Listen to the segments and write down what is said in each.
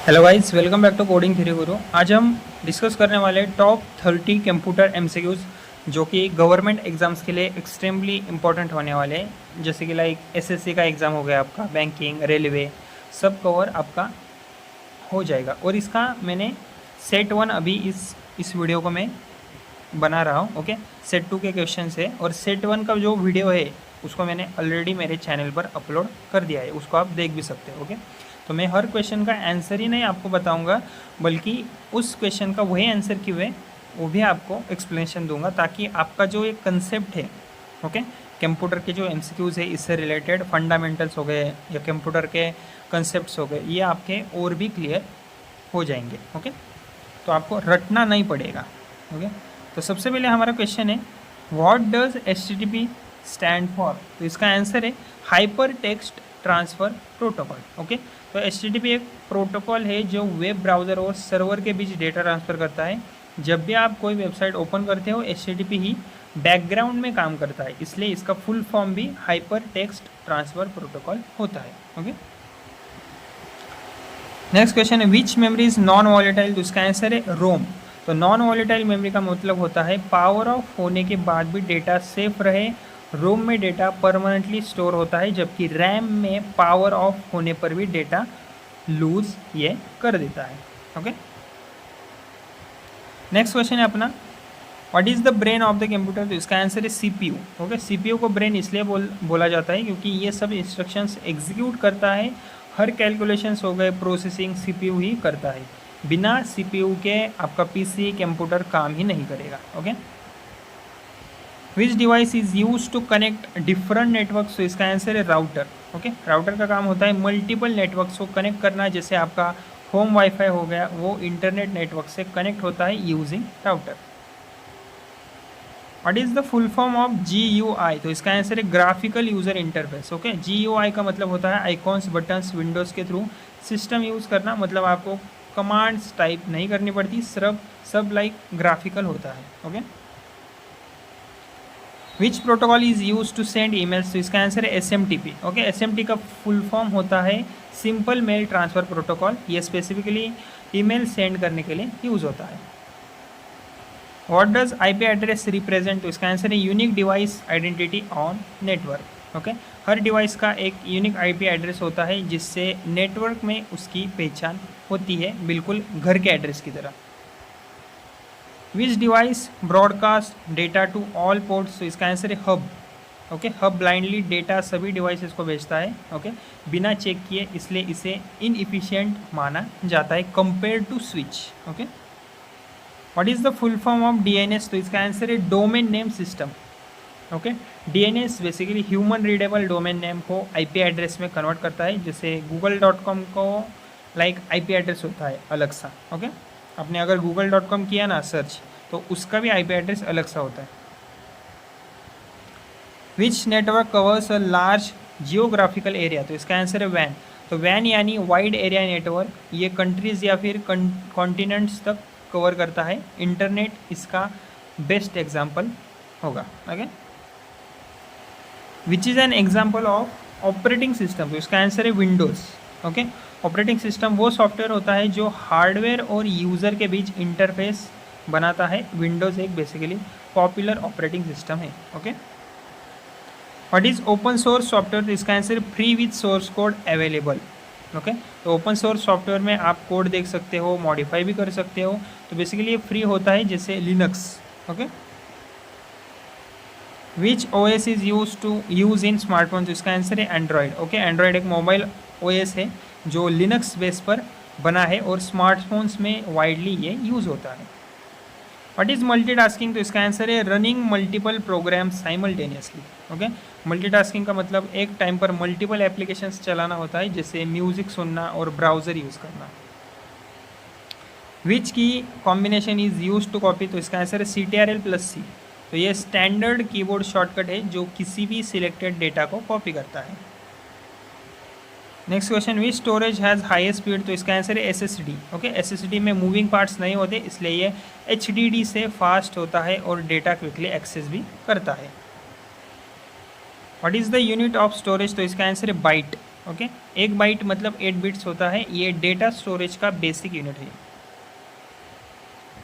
Hello guys, welcome back to coding three Guru. आज हम discuss करने वाले टॉप 30 कंप्यूटर एमसीक्यूज जो कि गवर्नमेंट एग्जाम्स के लिए एक्सट्रीमली इंपॉर्टेंट होने वाले हैं। जैसे कि लाइक एसएससी का एग्ज़ाम हो गया आपका, बैंकिंग, रेलवे, सब कवर आपका हो जाएगा। और इसका मैंने सेट 1 अभी इस वीडियो को मैं बना रहा हूँ। ओके, सेट 2 के क्वेश्चन है और सेट 1 का जो वीडियो है उसको मैंने ऑलरेडी मेरे चैनल पर अपलोड कर दिया है, उसको आप देख भी सकते हो। ओके, तो मैं हर क्वेश्चन का आंसर ही नहीं आपको बताऊंगा, बल्कि उस क्वेश्चन का वही आंसर क्यों है वो भी आपको एक्सप्लेनेशन दूंगा, ताकि आपका जो एक कंसेप्ट है, ओके, कंप्यूटर के जो एमसीक्यूज़ है इससे रिलेटेड फंडामेंटल्स हो गए या कंप्यूटर के कंसेप्ट्स हो गए, ये आपके और भी क्लियर हो जाएंगे। ओके, तो आपको रटना नहीं पड़ेगा। ओके, तो सबसे पहले हमारा क्वेश्चन है, what does HTTP stand for. तो इसका आंसर है hyper text transfer protocol. Okay, तो एचटीटीपी एक प्रोटोकॉल है जो वेब ब्राउज़र और सर्वर के बीच डेटा ट्रांसफ़र करता है। जब भी आप कोई वेबसाइट ओपन करते हो, एचटीटीपी ही बैकग्राउंड में काम करता है, इसलिए इसका फुल फॉर्म भी हाइपर टेक्स्ट ट्रांसफ़र प्रोटोकॉल होता है। ओके, नेक्स्ट क्वेश्चन है, विच मेमोरी इज नॉन वॉलेटाइल। तो इसका आंसर है रोम। तो नॉन वॉलेटाइल मेमोरी का मतलब होता है पावर ऑफ होने के बाद भी डेटा सेफ रहे। रोम में डेटा परमानेंटली स्टोर होता है, जबकि रैम में पावर ऑफ होने पर भी डेटा लूज ये कर देता है। ओके, नेक्स्ट क्वेश्चन है अपना, what is the brain of the computer. तो इसका आंसर है सीपीयू। ओके, सीपीयू को ब्रेन इसलिए बोला जाता है क्योंकि ये सब इंस्ट्रक्शंस एग्जीक्यूट करता है। हर कैलकुलेशंस हो गए, प्रोसेसिंग सीपीयू ही करता है। बिना सीपीयू के आपका पीसी कंप्यूटर काम ही नहीं करेगा। Okay, which device is use to connect different networks. तो इसका आंसर है राउटर। ओके, राउटर का काम होता है मल्टीपल नेटवर्क्स को कनेक्ट करना। जैसे आपका होम वाईफाई हो गया, वो इंटरनेट नेटवर्क से कनेक्ट होता है using router. What is the full form of GUI। तो इसका आंसर है graphical user interface. Okay, GUI का मतलब होता है आइकॉन्स, बटन्स, विंडोज़ के थ्रू सिस्टम यूज़ करना। मतलब आपको कमांड्स टाइप नहीं करनी पड़ती, सिर्फ सब लाइक ग्राफिकल होता है। Okay, which protocol is use to send emails. तो इसका आंसर है SMTP। ओके, SMTP का फुल फॉर्म होता है सिंपल मेल ट्रांसफ़र प्रोटोकॉल। ये स्पेसिफिकली ईमेल सेंड करने के लिए यूज़ होता है। What does IP address represent. तो इसका आंसर है unique device identity on network. Okay, हर डिवाइस का एक यूनिक IP एड्रेस होता है जिससे नेटवर्क में उसकी पहचान होती है, बिल्कुल घर के एड्रेस की तरह। Which device broadcast data to all ports. तो इसका आंसर है hub. Okay, hub blindly data सभी डिवाइसेस को भेजता है। ओके, बिना चेक किए, इसलिए इसे इनएफिशिएंट माना जाता है compare to switch. Okay, what is the full form of DNS। तो इसका आंसर है domain name system. Okay, DNS basically human readable domain name को IP एड्रेस में कन्वर्ट करता है। जैसे google.com को लाइक IP एड्रेस होता है अलग सा। ओके, आपने अगर google.com किया ना सर्च, तो उसका भी IP एड्रेस अलग सा होता है। Which network covers a large geographical area. तो इसका आंसर है वैन। तो वैन यानी वाइड एरिया नेटवर्क, ये कंट्रीज़ या फिर कॉन्टिनेंट्स तक कवर करता है। इंटरनेट इसका बेस्ट एग्जाम्पल होगा। Okay, which is an example of operating system. तो इसका आंसर है विंडोज़। ओके, ऑपरेटिंग सिस्टम वो सॉफ्टवेयर होता है जो हार्डवेयर और यूज़र के बीच इंटरफेस बनाता है। विंडोज़ एक बेसिकली पॉपुलर ऑपरेटिंग सिस्टम है। Okay, what is open source software. तो इसका answer free with source code available. Okay, तो ओपन सोर्स सॉफ्टवेयर में आप कोड देख सकते हो, मॉडिफाई भी कर सकते हो। तो बेसिकली ये फ्री होता है, जैसे Linux. Okay, which OS is use in smartphone. तो इसका आंसर है एंड्रॉयड। ओके, एंड्रॉयड एक मोबाइल OS है जो लिनक्स बेस पर बना है और स्मार्टफोन्स में वाइडली ये यूज़ होता है। What is multitasking. तो इसका आंसर है running multiple program simultaneously. Okay, multitasking का मतलब एक टाइम पर मल्टीपल एप्लीकेशंस चलाना होता है, जैसे म्यूज़िक सुनना और ब्राउज़र यूज़ करना। Which key combination is use to copy. तो इसका आंसर है CTRL+C। तो ये स्टैंडर्ड कीबोर्ड शॉर्टकट है जो किसी भी सिलेक्टेड डेटा को कॉपी करता है। Next question, which storage has highest speed. तो इसका आंसर है SSD। ओके, SSD में मूविंग पार्ट्स नहीं होते, इसलिए ये HDD से फास्ट होता है और डेटा क्विकली एक्सेस भी करता है। What is the unit of storage. तो इसका आंसर है बाइट। ओके, 1 बाइट मतलब 8 बिट्स होता है, ये डेटा स्टोरेज का बेसिक यूनिट है।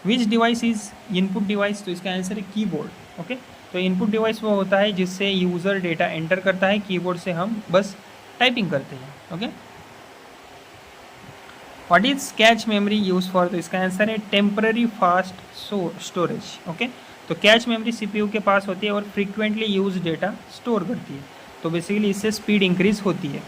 विच डिवाइस इज इनपुट डिवाइस, तो इसका आंसर है कीबोर्ड। ओके, तो इनपुट डिवाइस वो होता है जिससे यूज़र डेटा एंटर करता है, कीबोर्ड से हम बस टाइपिंग करते हैं। Okay, what is cache memory use for, तो इसका आंसर है टेम्पररी फास्ट स्टोरेज। ओके, तो कैच मेमोरी सीपीयू के पास होती है और फ्रीक्वेंटली यूज डेटा स्टोर करती है, तो बेसिकली इससे स्पीड इंक्रीज होती है।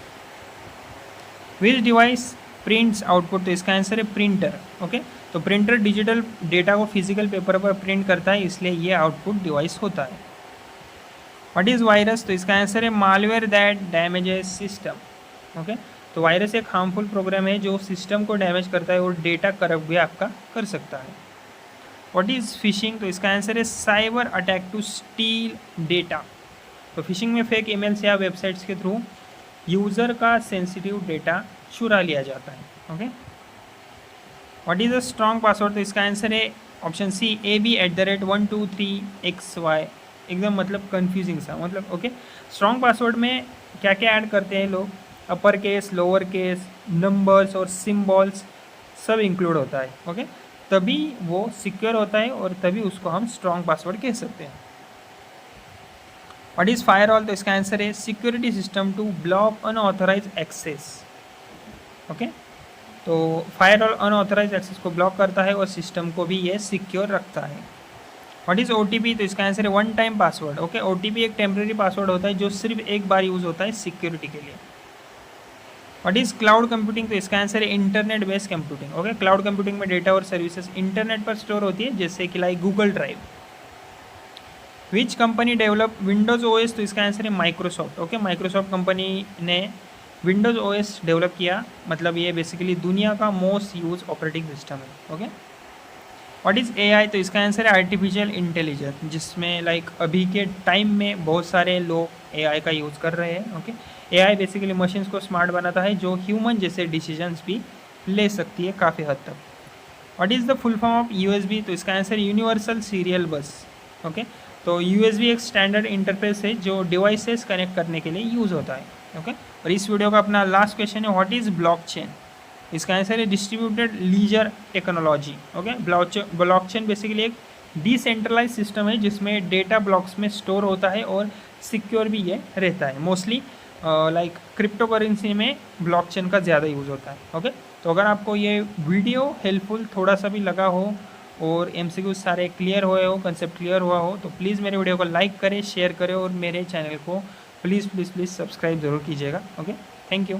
विच डिवाइस प्रिंट्स आउटपुट, तो इसका आंसर है प्रिंटर। ओके, तो प्रिंटर डिजिटल डेटा को फिजिकल पेपर पर प्रिंट करता है, इसलिए ये आउटपुट डिवाइस होता है। व्हाट इज़ वायरस, तो इसका आंसर है malware that damages system. Okay, तो वायरस एक हार्मफुल प्रोग्राम है जो सिस्टम को डैमेज करता है और डेटा करप्ट भी आपका कर सकता है। व्हाट इज़ फिशिंग, तो इसका आंसर है cyber attack to steal data. तो फिशिंग में फेक ईमेल्स या वेबसाइट्स के थ्रू यूज़र का सेंसिटिव डेटा चुरा लिया जाता है। Okay, what is a strong password, तो इसका आंसर है ऑप्शन सी AB@123XY। एकदम मतलब कन्फ्यूजिंग सा मतलब। ओके, स्ट्रॉन्ग पासवर्ड में क्या क्या ऐड करते हैं लोग, upper case, lower case, numbers और सिम्बॉल्स सब इंक्लूड होता है। ओके, तभी वो सिक्योर होता है और तभी उसको हम स्ट्रॉन्ग पासवर्ड कह सकते हैं। व्हाट इज़ फायरवॉल, तो इसका आंसर है security system to block unauthorise access. Okay, तो फायरवॉल अनऑथराइज एक्सेस को ब्लॉक करता है और सिस्टम को भी ये सिक्योर रखता है। व्हाट इज़ OTP, तो इसका आंसर है one time password. Okay, OTP एक टेम्प्रेरी पासवर्ड होता है जो सिर्फ एक बार यूज़ होता है सिक्योरिटी के लिए। व्हाट इज़ क्लाउड कंप्यूटिंग, तो इसका आंसर है internet based computing. Okay, cloud computing में डेटा और सर्विसेज इंटरनेट पर स्टोर होती है, जैसे कि like Google drive. Which company develop Windows OS, तो इसका आंसर है माइक्रोसॉफ्ट। ओके, माइक्रोसॉफ्ट कंपनी ने विंडोज़ OS डेवलप किया, मतलब ये बेसिकली दुनिया का मोस्ट यूज ऑपरेटिंग सिस्टम है। ओके, व्हाट इज़ AI, तो इसका आंसर है आर्टिफिशियल इंटेलिजेंस, जिसमें लाइक अभी के टाइम में बहुत सारे लोग AI का यूज़ कर रहे हैं। ओके, AI बेसिकली मशीन्स को स्मार्ट बनाता है जो ह्यूमन जैसे डिसीजंस भी ले सकती है काफ़ी हद तक। What is the full form of USB, तो इसका आंसर यूनिवर्सल सीरियल बस। ओके, तो USB एक स्टैंडर्ड इंटरफेस है जो डिवाइसेस कनेक्ट करने के लिए यूज़ होता है। ओके, और इस वीडियो का अपना लास्ट क्वेश्चन है व्हाट इज़ ब्लॉकचेन, इसका आंसर है distributed ledger technology. Okay, blockchain basically एक डिसेंट्रलाइज सिस्टम है जिसमें डेटा ब्लॉक्स में स्टोर होता है और सिक्योर भी ये रहता है। मोस्टली लाइक क्रिप्टो करेंसी में ब्लॉकचेन का ज़्यादा यूज़ होता है। ओके, तो अगर आपको ये वीडियो हेल्पफुल थोड़ा सा भी लगा हो और MCQ सारे क्लियर हुए हो, कंसेप्ट क्लियर हुआ हो, तो प्लीज़ मेरे वीडियो को लाइक करें, शेयर करें और मेरे चैनल को प्लीज़ प्लीज़ प्लीज़ सब्सक्राइब ज़रूर कीजिएगा। Okay, thank you.